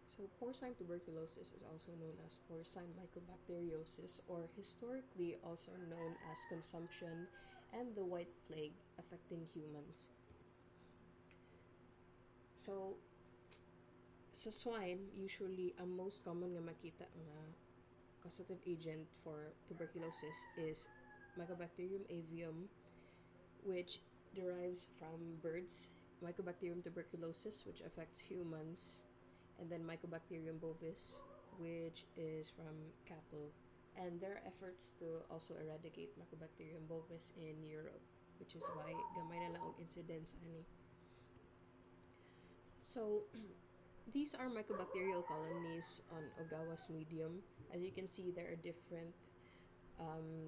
So, porcine tuberculosis is also known as porcine mycobacteriosis, or historically also known as consumption and the white plague affecting humans. So, sa swine, usually ang most common nga makita nga causative agent for tuberculosis is Mycobacterium avium, which derives from birds, Mycobacterium tuberculosis, which affects humans, and then Mycobacterium bovis, which is from cattle. And there are efforts to also eradicate Mycobacterium bovis in Europe, which is why gamay na lang og incidence ani. So, these are mycobacterial colonies on Ogawa's medium. As you can see, there are different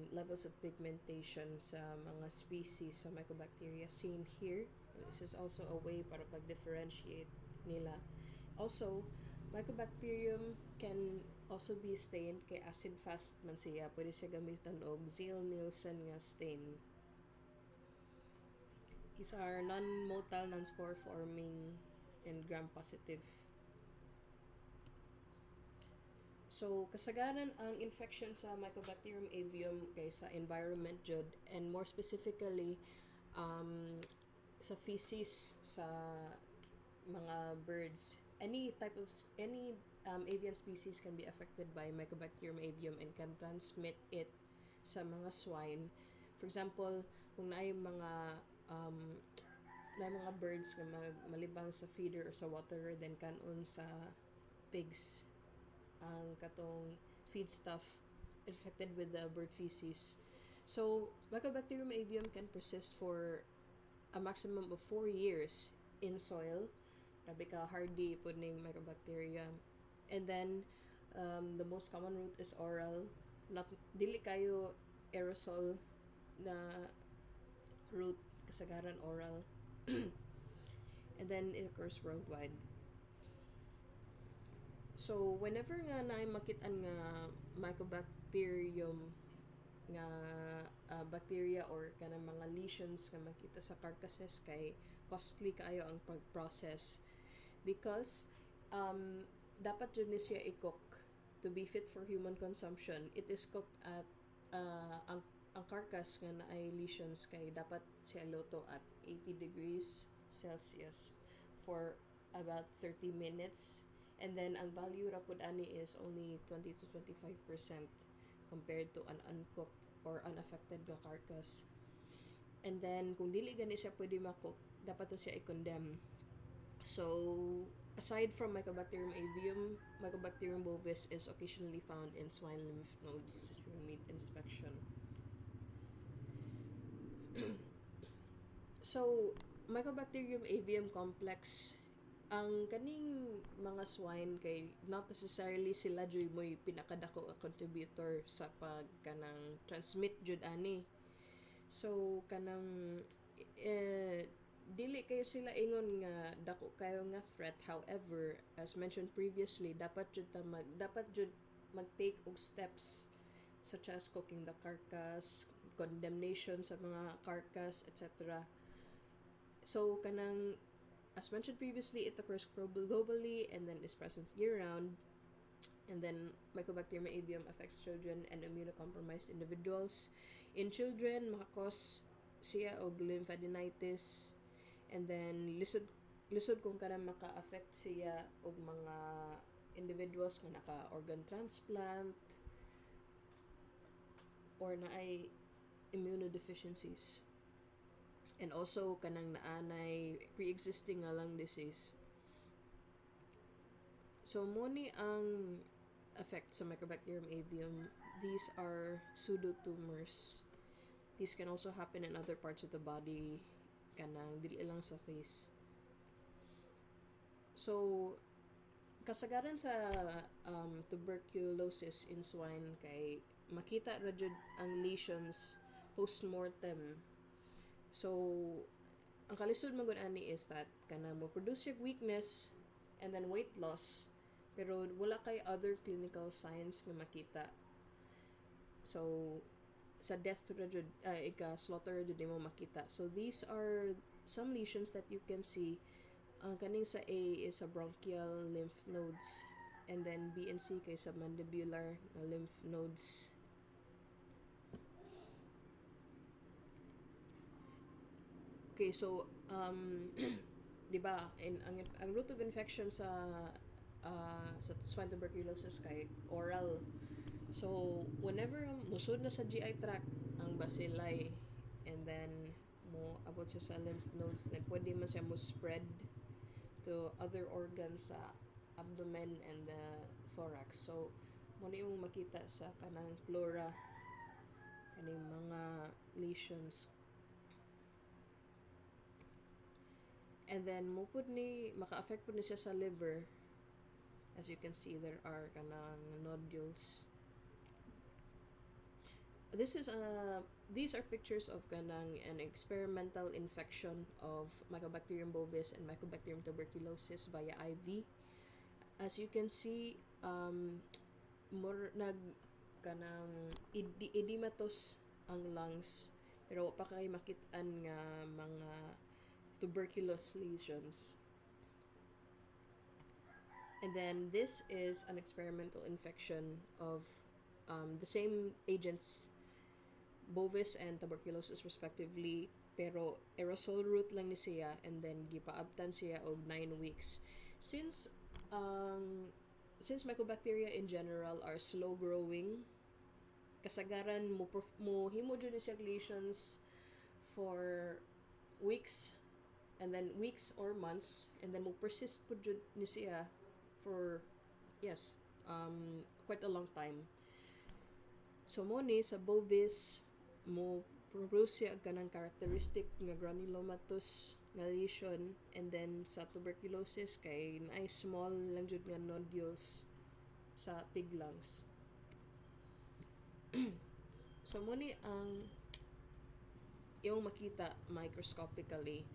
levels of pigmentation sa mga species sa mycobacteria seen here. This is also a way para pag-differentiate nila. Also, mycobacterium can also be stained kay acid-fast man siya. Pwede siya gamitan og Ziehl-Neelsen nga stain. These are non-motile, non-spore-forming, and gram-positive. So, kasagaran ang infection sa Mycobacterium avium kay sa environment jud, and more specifically sa feces sa mga birds. Any avian species can be affected by Mycobacterium avium and can transmit it sa mga swine. For example, kung naay mga birds na malibang sa feeder or sa waterer, then kanon sa pigs ang katong feedstuff infected with the bird feces. So, Mycobacterium avium can persist for a maximum of 4 years in soil. Grabe ka hardy po ning mycobacteria. And then, the most common route is oral. Dili kayo aerosol na route, kasagaran oral. And then, it occurs worldwide. So, whenever nga naay makitaan nga mycobacterium nga bacteria or kanang mga lesions nga makita sa carcasses, kay costly kaayo ang pag-process because dapat yun siya i-cook to be fit for human consumption. It is cooked at ang carcass nga naay lesions kay dapat siya luto at 80 degrees Celsius for about 30 minutes. And then, ang value rapod ani is only 20 to 25% compared to an uncooked or unaffected nga carcass. And then, kung dili gani siya pwede makook, dapat na siya i-condemn. So, aside from Mycobacterium avium, Mycobacterium bovis is occasionally found in swine lymph nodes during meat inspection. So, Mycobacterium avium complex, ang kaning mga swine kay not necessarily sila jud mo'y pinakadako a contributor sa pagkanang transmit jud ani. So kanang dili kayo sila ingon nga dako kayo nga threat. However, as mentioned previously, dapat jud mag-take og steps such as cooking the carcass, condemnation sa mga carcass, etc. So kanang as mentioned previously, it occurs globally and then is present year-round. And then, Mycobacterium avium affects children and immunocompromised individuals. In children, makakos siya og lymphadenitis. And then, lisod kung kada maka-affect siya og mga individuals nga naka-organ transplant or naay immunodeficiencies. And also, kanang naanay pre-existing nga lung disease. So, muni ang effect sa Mycobacterium avium. These are pseudotumors. These can also happen in other parts of the body, kanang dili lang sa face. So, kasagaran sa tuberculosis in swine kay makita ra jud ang lesions post-mortem. So, ang kalisod man gud ani is that kana mo produce yung weakness and then weight loss, pero wala kay other clinical signs nga makita. So, sa death ra jud slaughter jud mo makita. So, these are some lesions that you can see. Ang kaning sa A is sa bronchial lymph nodes, And then B and C kay submandibular na lymph nodes. Okay, so di ba, ang route of infection sa swine tuberculosis kay oral. So whenever musud na sa GI tract ang bacilli, and then mo abot siya sa lymph nodes, then pwede man siya mo spread to other organs sa abdomen and the thorax. So mo na yung makita sa kanang pleura kaning mga lesions. And then mo pud ni maka-affect pud ni siya sa liver. As you can see, there are kanang nodules. These are pictures of kanang an experimental infection of Mycobacterium bovis and Mycobacterium tuberculosis via IV. As you can see, kanang edematous ang lungs, pero pa kay makit-an nga mga tuberculous lesions. And then this is an experimental infection of the same agents, bovis and tuberculosis respectively, pero aerosol route lang ni siya, and then gipaabtan siya og 9 weeks. Since mycobacteria in general are slow growing, kasagaran mo himo jud ni siya lesions for weeks, and then weeks or months, and then mo persist pud jud ni siya for quite a long time. So mo ni sa bovis mo produce siya kanang characteristic nga granulomatous nga lesion, and then sa tuberculosis kay naay small lang jud nga nodules sa pig lungs. So mo ni ang yung makita microscopically.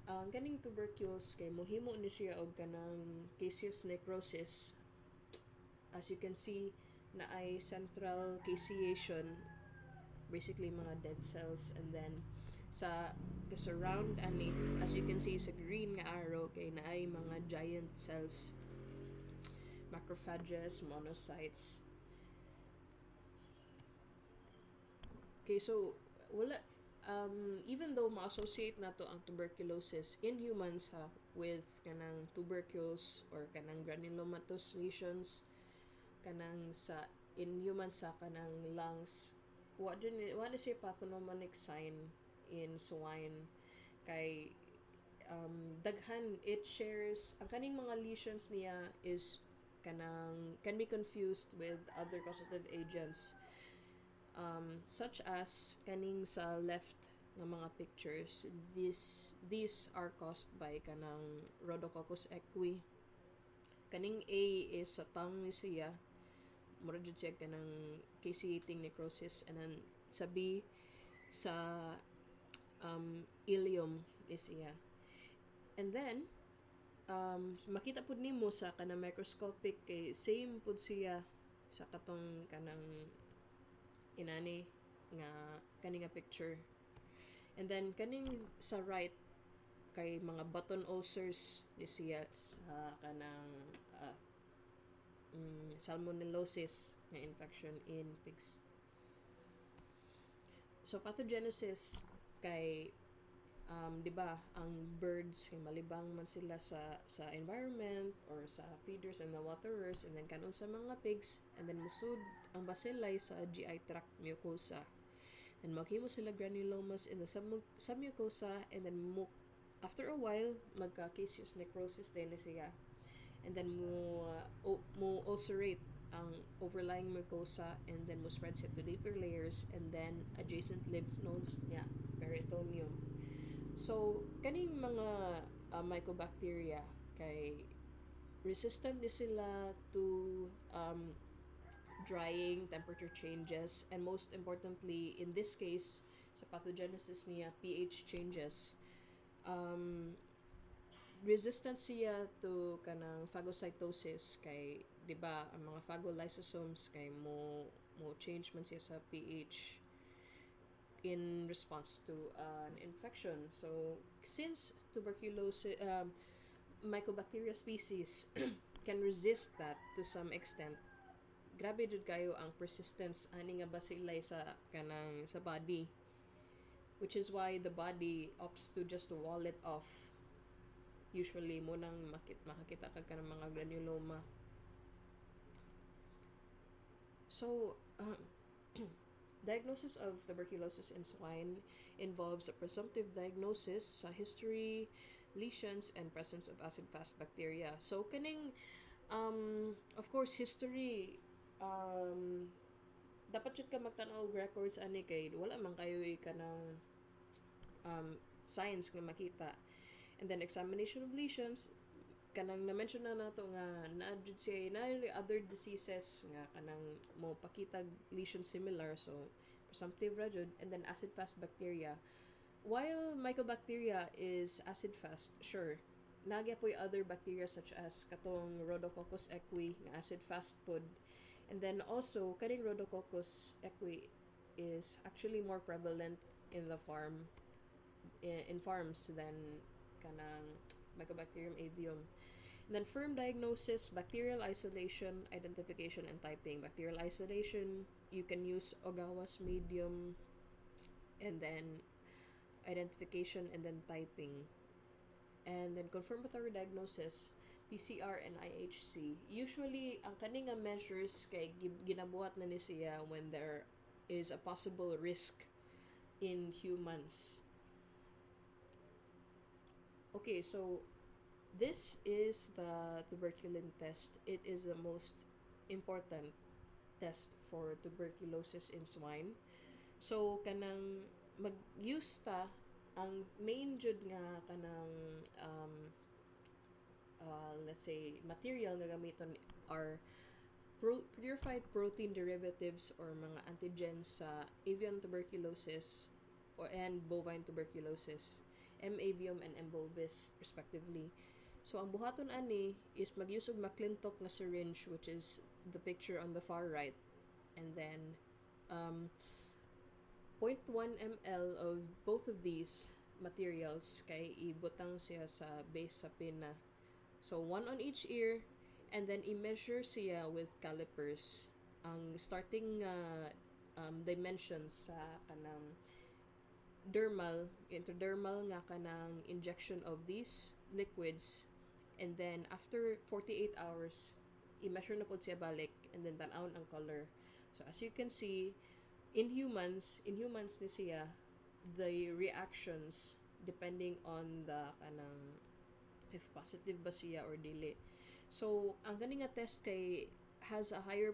Ang kaning tuberculosis kay mohimo ni siya og kanang caseous necrosis. As you can see, na ay central caseation, basically mga dead cells, and then sa surround ani, as you can see sa green nga arrow, kay na ay mga giant cells, macrophages, monocytes. Okay, so wala even though ma-associate nato ang tuberculosis in humans with kanang tubercules or kanang granulomatous lesions kanang sa in humans sa kanang lungs, what is a pathognomonic sign in swine kay daghan it shares ang kaning mga lesions niya is kanang can be confused with other causative agents, such as kaning sa left nga mga pictures. These are caused by kanang Rhodococcus equi. Kaning A is sa tongue ni siya, mura jud siya kanang caseating necrosis, and then sa B sa ileum is siya. And then makita pud nimo sa kanang microscopic kay same pud siya sa katong kanang inani nga kani nga picture. And then kaning sa right kay mga button ulcers ni siya sa kanang salmonellosis nga infection in pigs. So pathogenesis kay di ba ang birds kay malibang man sila sa environment or sa feeders and the waterers, and then kanon sa mga pigs, and then musud ang bacilli sa GI tract mucosa, and maghimo sila granulomas in the submucosa, and then after a while magka caseous necrosis din siya, and then mo ulcerate ang overlying mucosa, and then mo spread siya to deeper layers, and then adjacent lymph nodes niya peritoneum. So kaning mga mycobacteria kay resistant din sila to drying, temperature changes, and most importantly in this case sa pathogenesis niya pH changes. Resistant siya to kanang phagocytosis kay di ba ang mga phagolysosomes kay mo change man siya sa pH in response to an infection. So since tuberculosis mycobacteria species can resist that to some extent, grabe jud kayo ang persistence ani nga bacilli sa kanang sa body, which is why the body opts to just wall it off. Usually mo nang makakita ka ng mga granuloma. So diagnosis of tuberculosis in swine involves a presumptive diagnosis sa history, lesions, and presence of acid-fast bacteria. So kaning of course history, dapat jud ka magtanaw og records ani kay wala man kayo kanang signs nga makita. And then examination of lesions, kanang na-mention na nato nga na-jud siya na other diseases nga kanang mo pakita lesion similar, so presumptive ra jud. And then acid fast bacteria, while mycobacteria is acid fast, sure nagya po'y other bacteria such as katong Rhodococcus equi nga acid fast pod. And then also kaning Rhodococcus equi is actually more prevalent in the farms than kanang Mycobacterium avium. And then firm diagnosis, bacterial isolation, identification, and typing. Bacterial isolation, you can use Ogawa's medium, and then identification, and then typing. And then confirmatory diagnosis, PCR and IHC. Usually, ang kaning nga measures kay ginabuhat na ni siya when there is a possible risk in humans. Okay, so this is the tuberculin test. It is the most important test for tuberculosis in swine. So kanang mag-use ta ang main jud nga kanang let's say material nga gamiton are purified protein derivatives or mga antigens sa avian tuberculosis and bovine tuberculosis, M. avium and M. bovis respectively. So ang buhaton ani is mag-use og McClintock na syringe, which is the picture on the far right, and then 0.1 ml of both of these materials kay ibutang siya sa base sa pina. So one on each ear, and then i-measure siya with calipers. Ang starting dimensions sa kanang intradermal nga kanang injection of these liquids, and then after 48 hours i-measure na pod siya balik, and then tan-awon ang color. So as you can see, in humans ni siya the reactions depending on the kanang if positive ba siya or dili. So ang gani nga test kay has a higher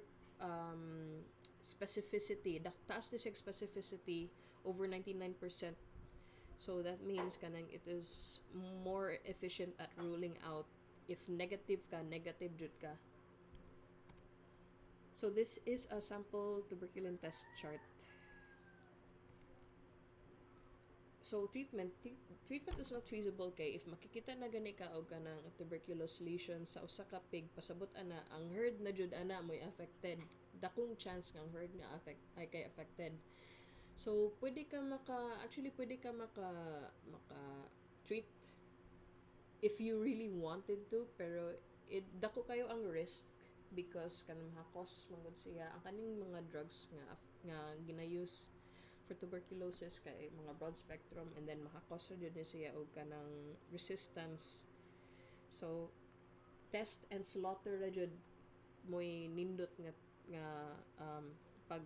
specificity, taas na siya specificity, over 99%. So that means kanang it is more efficient at ruling out if negative jud ka. So this is a sample tuberculin test chart. So treatment is not feasible kay if makikita na gani ka og kanang tuberculous lesion sa usa ka pig, pasabot ana ang herd na jud ana mo'y affected. Dakong chance nga ang herd nga kay affected. So pwede ka maka treat if you really wanted to, pero dako kayo ang risk because kanang makakos mangod siya ang kaning mga drugs nga ginayuse for tuberculosis kay mga broad spectrum, and then makakos jud ni siya og kanang resistance. So test and slaughter ra jud mo'y nindot nga pag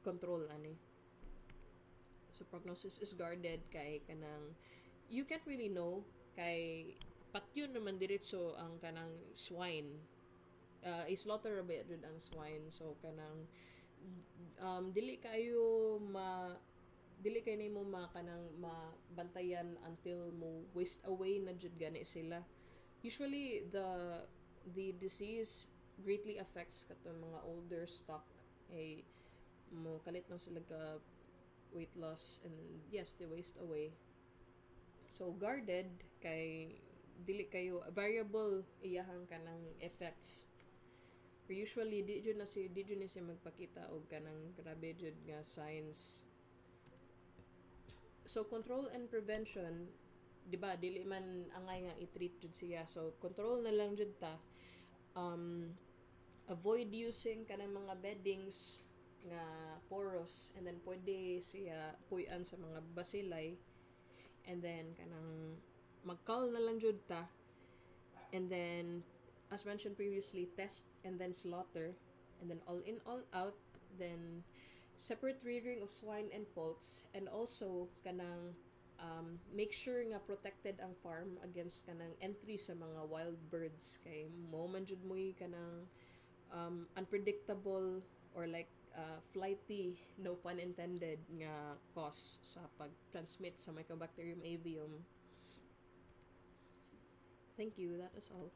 control ani. So prognosis is guarded kay kanang you can't really know kay patyon naman diretso ang kanang swine. Slaughter ba jud ang swine, so kanang dili kayo nimo kanang mabantayan until mo waste away na jud gani sila. Usually the disease greatly affects katong mga older stock, mo kalit lang sila ka weight loss, and yes, they waste away. So guarded kay dili kayo variable iyahang kanang effects. Pero usually di jud na siya magpakita og kanang grabe jud nga signs. So control and prevention, di ba, dili man angay nga i-treat jud siya. So control na lang jud ta. um, avoid using kanang mga beddings nga porous, and then pwede siya puy-an sa mga bacilli, and then kanang magkal na lang jud ta, and then as mentioned previously, test and then slaughter, and then all in all out, then separate rearing of swine and poults, and also kanang make sure nga protected ang farm against kanang entry sa mga wild birds, kay mo man jud mo'y kanang unpredictable or like flighty, no pun intended, nga cause sa pag-transmit sa Mycobacterium avium. Thank you, that is all.